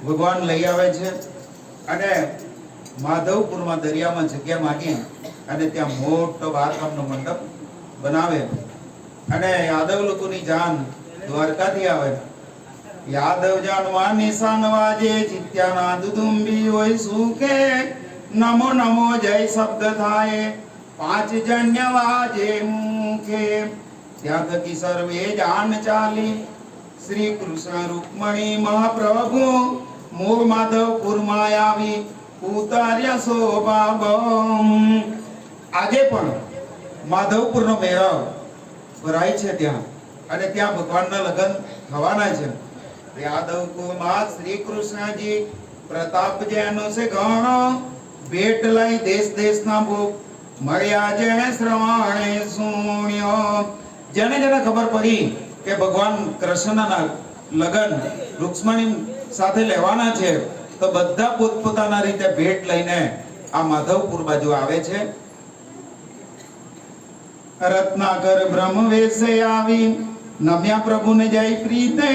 ભગવાન લઈ આવે છે અને માધવપુરમાં દરિયામાં જગ્યા માંગી અને ત્યાં મોટો બારકામનો મંડપ બનાવે અને યાદવ લોકોની જાન દ્વારકાથી આવે. યાદવ જાનવા નિશાન વાજે ચિત્યાના દુદુંબી હોય સુકે નમો નમો જય શબ્દ થાય પાંચ જન્ય વાજે મુખે. ત્યાં થકી સર્વે જાન ચાલી શ્રી કૃષ્ણ રૂકમણી મહાપ્રભુ મૂળ માધવપુરમાં આવી ઉતાર્યા શોભાબમ. આજે પણ માધવપુરનો મેળો ભરાય છે ત્યાં અને ત્યાં ભગવાનના લગ્ન થવાના છે. યાદવ કુમાર શ્રી કૃષ્ણજી પ્રતાપ જેનો છે ઘણો ભેટ લઈ દેશ દેશના ભોગ મળ્યા જેણે શ્રવણે સુણ્યો. જેને જેને ખબર પડી કે ભગવાન કૃષ્ણના લગ્ન રૂક્ષ્મણી સાથે લેવાના છે તો બધા પોતપોતાના રીતે ભેટ લઈને આ માધવપુર બાજુ આવે છે. રત્નાકર બ્રહ્મ વેશે આવી નમ્યા પ્રભુને જય પ્રીતે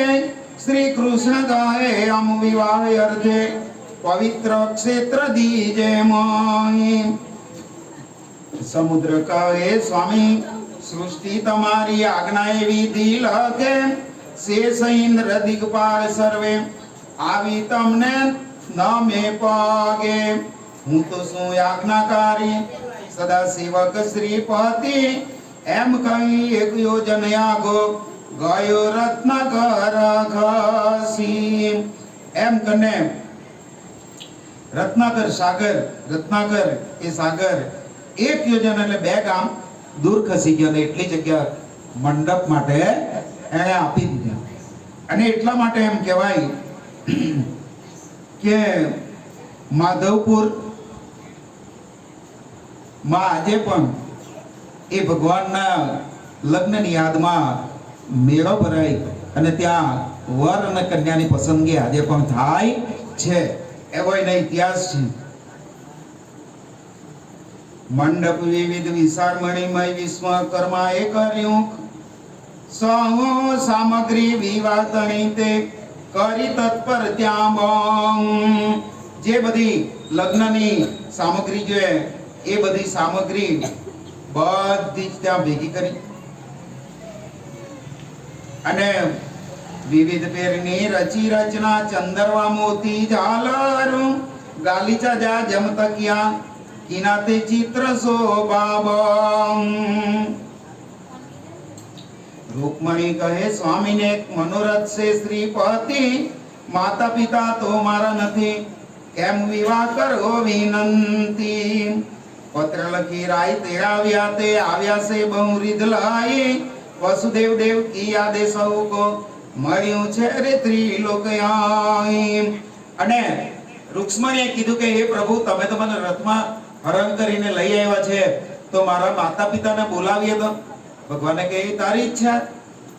શ્રી કૃષ્ણ ગાય આમ વિવાહ અર્થે પવિત્ર ક્ષેત્ર દીજે મોહી. સમુદ્ર કહે સ્વામી સૃષ્ટિ તમારી આજ્ઞા એવી દિલ કે શેષ ઇન્દ્ર દિગપાલ સર્વે આવી તમને નમે પગે. હું તો શું આજ્ઞાકારી સદા સેવક શ્રીપતિ એમ કહી એક યોજન આગો ગયો રત્નાકર ઘસી. એમ કને રત્નાકર સાગર, રત્નાકર એ સાગર એક યોજન એટલે બે ગામ દૂર ખસી ગયો ને એટલી જગ્યા મંડપ માટે એને આપી દીધી. અને એટલા માટે એમ કહેવાય કે માધવપુર માં આજે પણ એ ભગવાનના લગ્નની યાદમાં મેળો ભરાય અને ત્યાં વર અને કન્યાની પસંદગી આજે પણ થાય છે. એવો એનો ઇતિહાસ છે. મંડપ વિવિધ વિશાળ મણિમય વિશ્વકર્મા એ કર્યું સહો સામગ્રી વિવાતણી તે કરી તત્પર ત્યાં. જે બધી લગ્નની સામગ્રી જોઈએ એ બધી સામગ્રી બધી ત્યાં ભેગી કરી અને વિવિધ પેરની રચી રચના ચંદરવા મોતી ઝાલર ગાલીચા જા જમતકિયા કિનાતે ચિત્ર શોભાબમ. રૂકમણી કહે સ્વામીને મનોરથ છે શ્રીપતિ માતા પિતા તો મારા નથી કેમ વિવાહ કરો વિનંતી. પત્ર લખી રાય તે આવ્યા છે બહુ રીધ લાઈ વસુદેવ દેવ કી યાદે સૌ કો મળ્યું છે રે ત્રિલોક. અને રૂક્ષ્મણીએ કીધું કે હે પ્રભુ તમે તો મને રથમાં હરણ કરીને લઈ આવ્યા છે તો મારા માતા પિતાને બોલાવીએ તો. ભગવાને કહે તારી ઈચ્છા.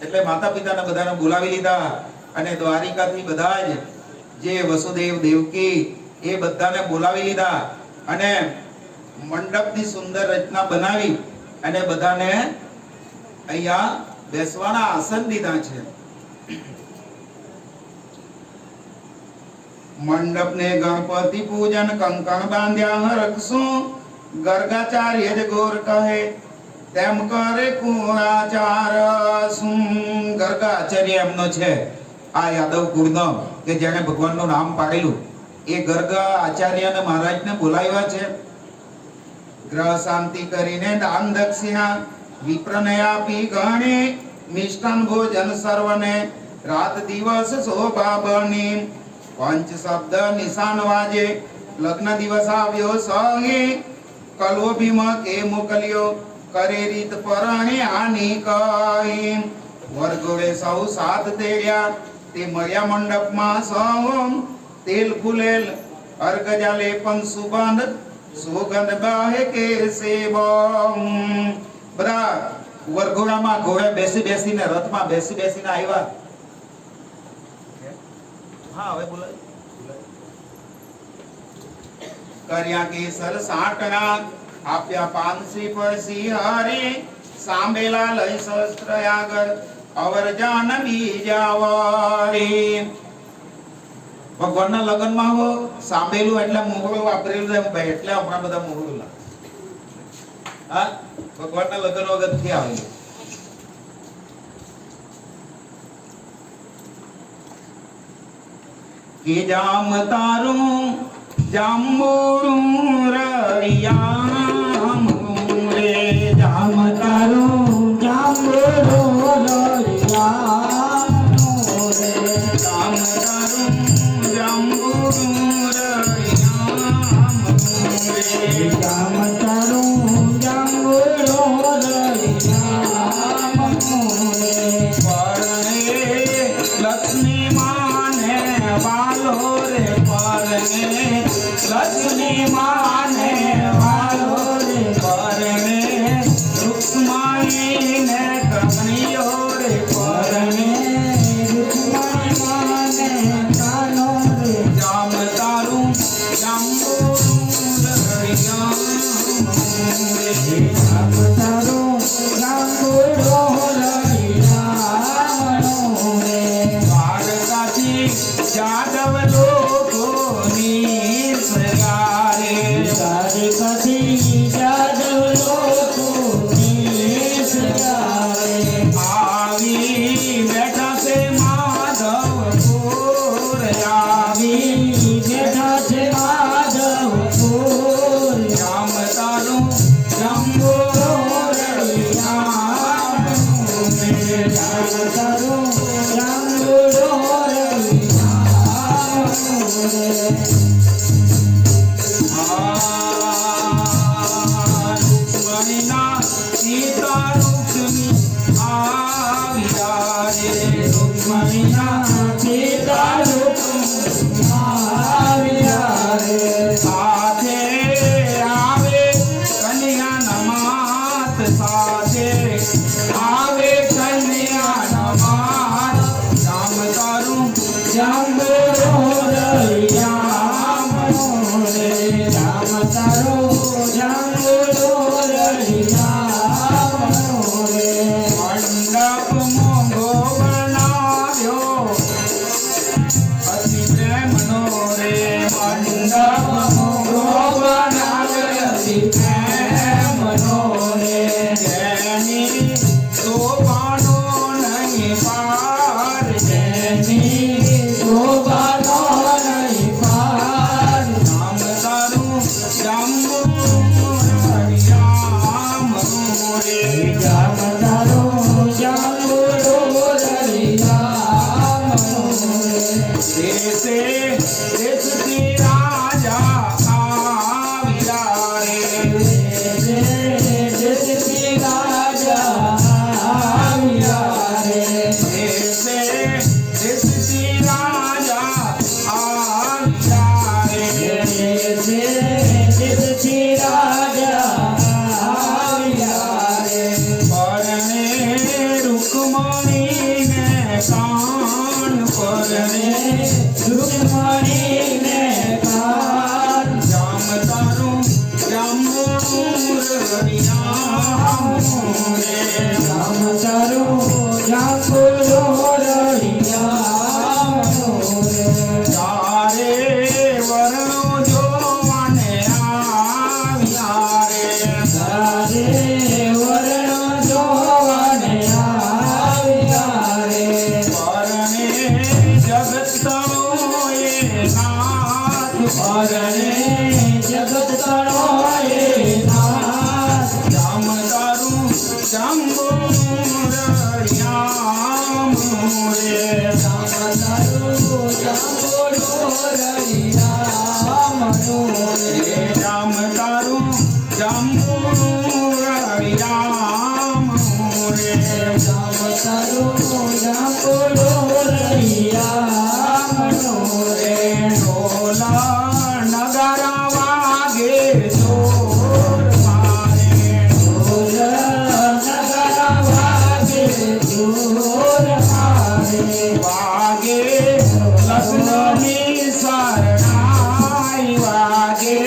એટલે માતા પિતાને બધાને બોલાવી લીધા અને દ્વારિકાથી બધા જ જે વસુદેવ દેવકી એ બધાને બોલાવી લીધા અને મંડપની સુંદર રચના બનાવી અને બધાને અહીંયા બેસવાના આસન દીધા છે. મંડપ ને ગણપતિ પૂજન કંકણ બાંધ્યા હરખશું ગર્ગાચાર્ય જ ગોર કહે તેમ કરે કુળાચાર શું ગર્ગાચાર્ય એમનો છે આ યાદવ કુળનો કે જેણે ભગવાનનું નામ પાડેલું એ ગર્ગ આચાર્યને મહારાજને બોલાવ્યા છે ગ્રહ શાંતિ કરીને દાન દક્ષિણા વિપ્રને આપી ગણે મિષ્ટાન ભોજન સર્વને રાત દિવસ શોભા બની પંચ શબ્દ નિશાન વાજે લગ્ન દિવસ આવ્યો સહી કલવો ભીમ કે મોકલ્યો કરે રીત પરણે આની કહી વરઘોડે સૌ સાત તેડ્યા તે મળ્યા મંડપમાં સૌ તેલ ફૂલેલ અર્ગજા લેપન સુગંધ બહે કે સેવમ બધા વરઘોડામાં ઘોડે બેસી બેસીને રથમાં બેસી બેસીને આવ્યા હા હવે બોલાય કર્યા કેસર સાટણા આપ્યા પાનસી પરસી હારે સાંભેલા લઈ શસ્ત્ર આગળ અવર જાન બીજા વારે ભગવાનના લગનમાં હો સાંભેલું એટલે મોહળું વાપરેલું છે ભાઈ એટલે હમણાં બધા મોહળું લાગે હા ભગવાનના લગન વગર થી આવેલું કે જામ તારું જાંબુરું રળિયામ રે જામ તારું જાંબુરું રળિયામ રે જામ તારું જાંબુરું રળિયામ રે જામ તારું જાંબુરું રળિયામ રે પરણે લક્ષ્મી માને વાલો રે પરણે લક્ષ્મી માને વાલો રે પરણે રૂક્ષ્મણી ને કમળીઓ રે પરણે રૂક્ષ્મણી માને કાનો રે જામ તારું જાંબુરું રળિયામ રે જામ તારું જાંબુરું રળિયામ રે દ્વારકાથી જાદવ લોકોની સગારે દ્વારકાથી જાદવ લોકોની સગારે આવી બેઠા છે માધવપુર આવી બેઠા છે માધવપુર જામ તારું જાંબુરું રળિયામ રે જામ તારું જાંબુરું રળિયામ રે રૂક્ષ્મણીના સીતા રૂક્ષ્મી આવ્યા રે રૂક્ષ્મણીના સીતા રૂક્ષ્મી આવ્યા રે સાથે આવે કન્યાના માત સાથે આવે કન્યાના માત જામ તારું જાંબુરું રળિયામ રે જામ તારું જાંબુરું રળિયામ રે મંડપ મોંઘો બનાવ્યો અતિ પ્રેમનો રે મંડપ મોંઘો બનાવ્યો અતિ પ્રેમનો રે જેની શોભાનો નહીં પાર જેની શોભાનો નહીં પાર નામ તારું જાંબુરું રળિયામ રે જામ તારું જાંબુરું રળિયામ રે દેશે દેશથી રાજા આવ્યા રે દેશથી રાજા આવ્યા રે દેશે દેશથી રાજા આવ્યા રે દેશથી રાજા આવ્યા રે પરણે રૂક્ષ્મણીને કાન પરણે રૂક્ષ્મણીને કાન જામ તારું જાંબુરું રળિયામ રે જામ તારું જાંબુરું રળિયામ રે તારે જામ તારું જાંબુનું રળિયામ રે જામ તારું જાંબુનું રળિયામ રે ઢોલ નગારા વાગે જોર મારે ઢોલ નગારા વાગે જોર મારે વાગે લગ્નની શરણાઈ વાગે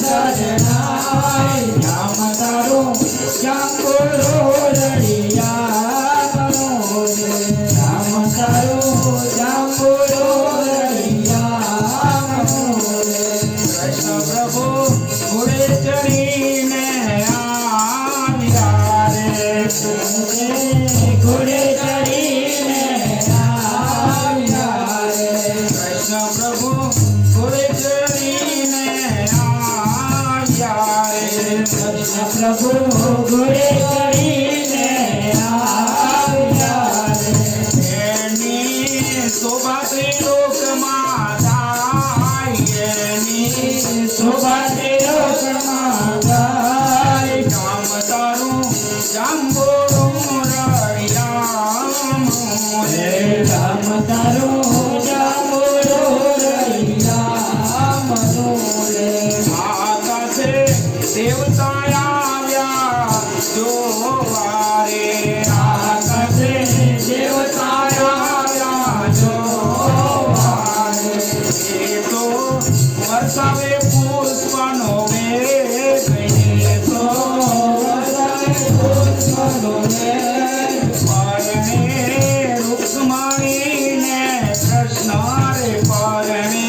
સજનાય જામ તારું જાંબુનું રળિયામ રે જામ તારું જાંબુનું રળિયામ રે કૃષ્ણ પ્રભુ ઘોડે ચડીને આવ્યા રે ઘોડે ચડીને આવ્યા રે કૃષ્ણ પ્રભુ ઘોડે ચડીને આવ્યા રે કૃષ્ણ પ્રભુ ઘોડે ચડીને આવ્યા રે એની શોભા ત્રિલોકમાં થાય એની શોભા ત્રિલોકમાં ગાય જામ તારું જાંબુનું રળિયામ હે રે રામ તારું જાંબુનું રળિયામ રે આકાશે દેવતા આવ્યા જોવા રે આકાશે દેવતા આવ્યા જોવા રે એ તો વરસાવે પુષ્પનો મેઘ એ તો પુષ્પનો મેઘ પરણે રૂકમણીને કૃષ્ણ રે પરણે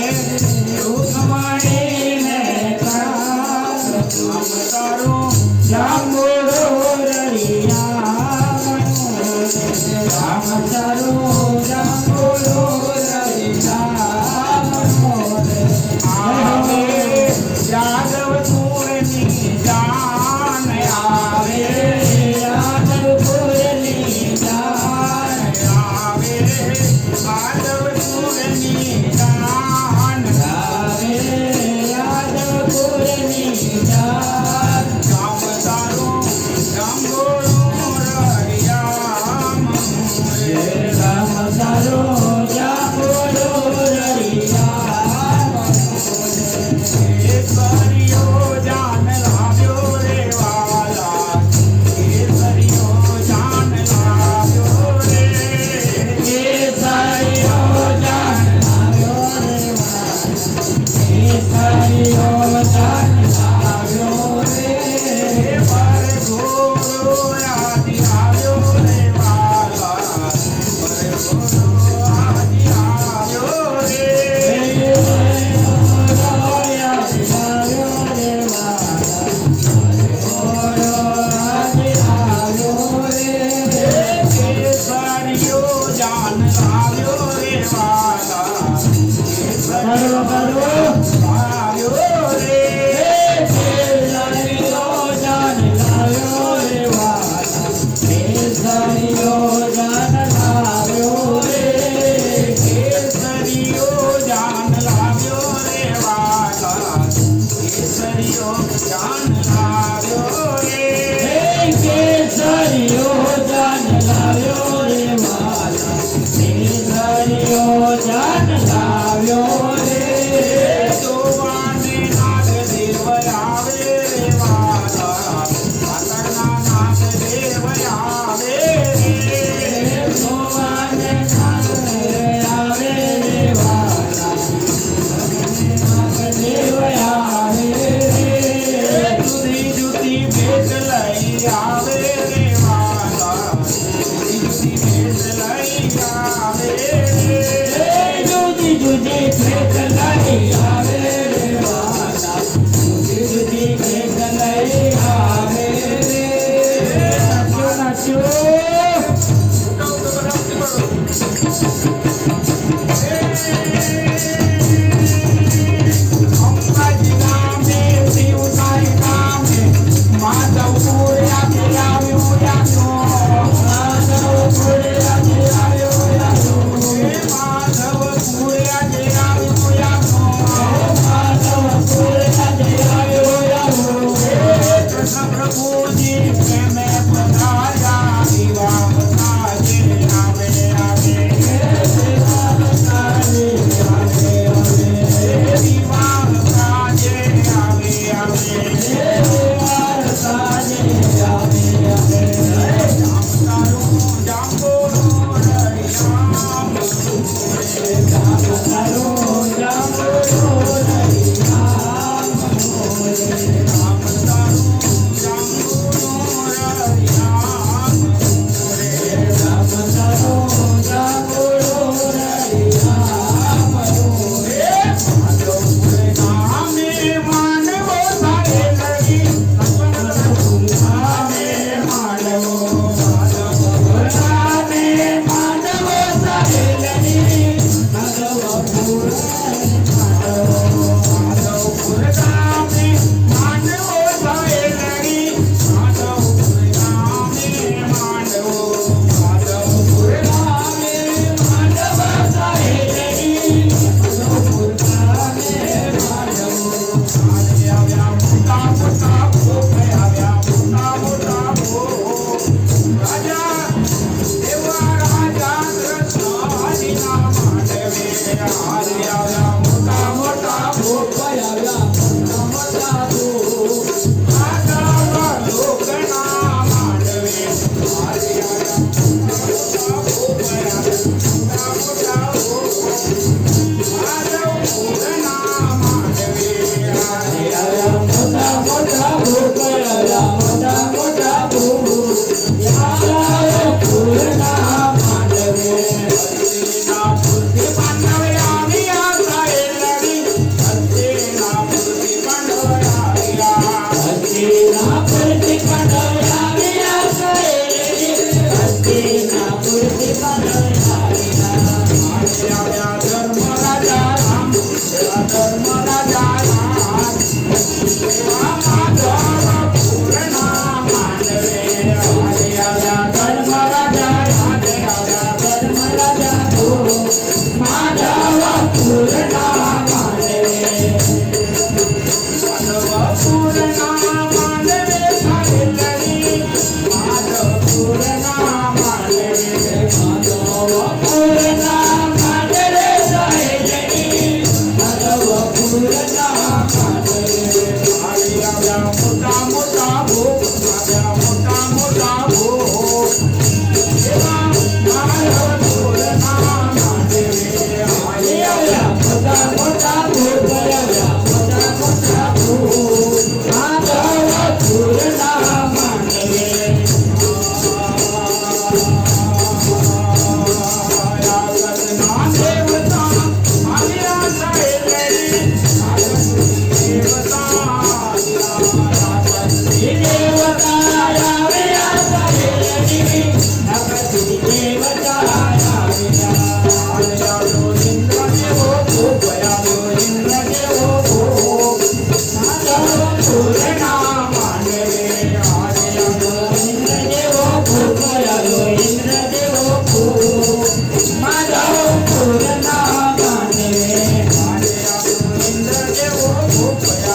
રૂકમણીને રામ તારું જાંબુનું રળિયામ રે રામ તારું જાંબુનું રળિયામ રે આવે યાદવ કુળની જાન આવે યાદવપુરની જાન આવે યાદવ કુળની જાન આવે યાદવપુરની જાન જામ તારું જાંબુનું રળિયામ રે રામ તારું જાંબુનું રળિયામ કેસરીયો જાન લાવ્યો રે વાલા કેસરીયો જાન લાવ્યો રે કેસરીયો જાન લાવ્યો રે કેસરીયો જાન લાવ્યો રે પર ઘોડો આદિ આવ્યો રે વાલા પર ઘોડો આદિ આવ્યો રે કેસરીયો જાન લાવ્યો રે વાલા કેસરીયો લાવ્યો રે કેસરીયો જાન લાવ્યો રે વાલા કેસરીયો જાન લાવ્યો રે જાન લાવ્યો રે જોવાને નાગ દેવ આવે રે વાલા પાટણના નાગ દેવ આવે રે સુધી ભયા